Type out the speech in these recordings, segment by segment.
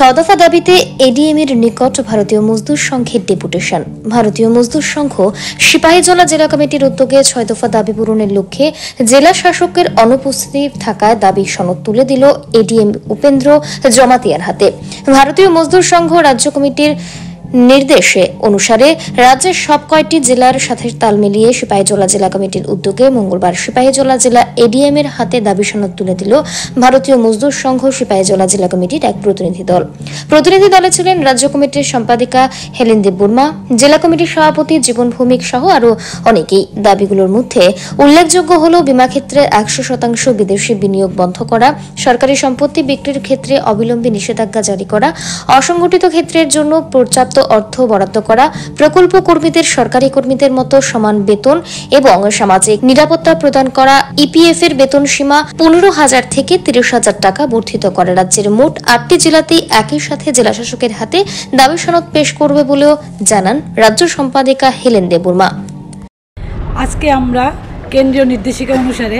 6 দফা দাবিতে এডিএম এর নিকট ভারতীয় মজদুর সংঘের ডেপুটেশন। ভারতীয় মজদুর সংঘ সিপাহীজলা জেলা কমিটির উদ্যোগে 6 দফা দাবি পূরণের লক্ষ্যে জেলা শাসকের অনুপস্থিতি থাকায় দাবি সনদ তুলে দিল এডিএম উপেন্দ্র জমাতিয়ার হাতে। ভারতীয় মজদুর সংঘ রাজ্য কমিটির নির্দেশে অনুসারে রাজ্যের সব কয়টি জেলার সাথে তাল মিলিয়ে সিপাহীজলা জেলা কমিটির উদ্যোগে মঙ্গলবার সিপাহীজলা জেলা এডিএম এর হাতে দাবি সনদ তুলে দিল ভারতীয় মজদুর সংঘ সিপাহীজলা জেলা কমিটির এক প্রতিনিধি দল। প্রতিনিধি দলে ছিলেন রাজ্য কমিটির সম্পাদিকা হেলেন দেববর্মা, জেলা কমিটির সভাপতি জীবন ভৌমিক সহ আরও অনেকেই। দাবিগুলোর মধ্যে উল্লেখযোগ্য হল বীমা ক্ষেত্রে 100% বিদেশি বিনিয়োগ বন্ধ করা, সরকারি সম্পত্তি বিক্রির ক্ষেত্রে অবিলম্বে নিষেধাজ্ঞা জারি করা, অসংগঠিত ক্ষেত্রের জন্য পর্যাপ্ত অর্থ বরাদ্দ করা, প্রকল্প কর্মীদের সরকারি কর্মীদের মতো সমান বেতন এবং সামাজিক নিরাপত্তা প্রদান করা, ইপিএফ এর বেতন সীমা 15,000 থেকে 30,000 টাকা বর্ধিত করা। রাজ্যের মোট 8টি জেলাতেই একই সাথে জেলা শাসকের হাতে দাবি সনদ পেশ করবে বলেও জানান রাজ্য সম্পাদিকা হেলেন দেববর্মা। আজকে আমরা কেন্দ্রীয় নির্দেশিকা অনুসারে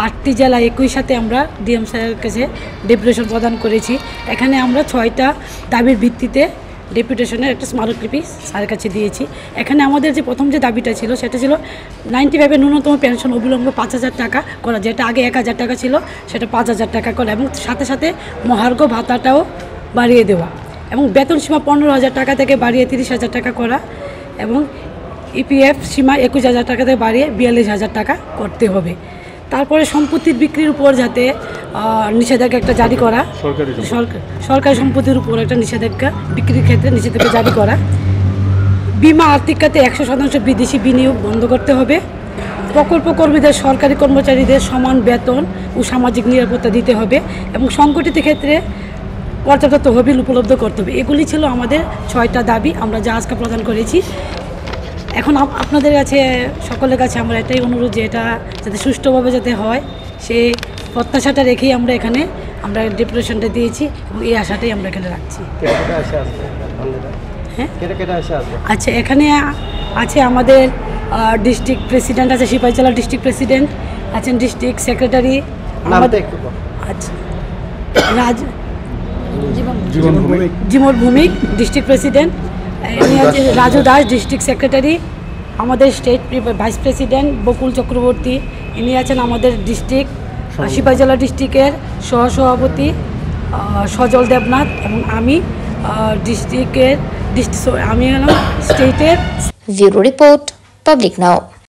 8টি জেলা একই সাথে আমরা ডিএম স্যারের কাছে ডেপুটেশন প্রদান করেছি। এখানে আমরা 6টা দাবির ভিত্তিতে ডেপুটেশনের একটা স্মারকলিপি স্যারের কাছে দিয়েছি। এখানে আমাদের যে প্রথম যে দাবিটা ছিল সেটা ছিল 95 ন্যূনতম পেনশন অবিলম্বে 5,000 টাকা করা, যেটা আগে 1,000 টাকা ছিল সেটা 5,000 টাকা করা, এবং সাথে সাথে মহার্ঘ ভাতাটাও বাড়িয়ে দেওয়া, এবং বেতন সীমা 15,000 টাকা থেকে বাড়িয়ে 30,000 টাকা করা, এবং ইপিএফ সীমা 21,000 টাকা থেকে বাড়িয়ে 42,000 টাকা করতে হবে। তারপরে সম্পত্তির বিক্রির উপর যাতে নিষেধাজ্ঞা একটা জারি করা, সরকারি সম্পত্তির উপর একটা নিষেধাজ্ঞা, বিক্রির ক্ষেত্রে নিষেধাজ্ঞা জারি করা, বিমা আর্থিক খাতে 100% বিদেশি বিনিয়োগ বন্ধ করতে হবে, প্রকল্প কর্মীদের সরকারি কর্মচারীদের সমান বেতন ও সামাজিক নিরাপত্তা দিতে হবে, এবং সংগঠিত ক্ষেত্রে পর্যাপ্ত তহবিল উপলব্ধ করতে হবে। এগুলি ছিল আমাদের 6টা দাবি আমরা যা আজকে প্রদান করেছি। এখন আপনাদের কাছে সকলের কাছে আমরা এটাই অনুরোধ যে এটা যাতে সুষ্ঠুভাবে যাতে হয়, সেই প্রত্যাশাটা রেখেই আমরা ডেপুটেশনটা দিয়েছি, এবং এই আশাটাই আমরা এখানে রাখছি। হ্যাঁ, আচ্ছা, এখানে আছে আমাদের ডিস্ট্রিক্ট প্রেসিডেন্ট আছে, সিপাহীজলা ডিস্ট্রিক্ট প্রেসিডেন্ট আছেন, ডিস্ট্রিক্ট সেক্রেটারি আচ্ছা জীবন ভৌমিক ডিস্ট্রিক্ট প্রেসিডেন্ট, ইনি হচ্ছে রাজু দাস ডিস্ট্রিক্ট সেক্রেটারি, আমাদের স্টেট ভাইস প্রেসিডেন্ট বকুল চক্রবর্তী, ইনি আছেন আমাদের ডিস্ট্রিক্ট সিপাহীজলা ডিস্ট্রিক্টের সহসভাপতি সজল দেবনাথ, এবং আমি স্টেটের ব্যুরো রিপোর্ট, পাবলিক নাও।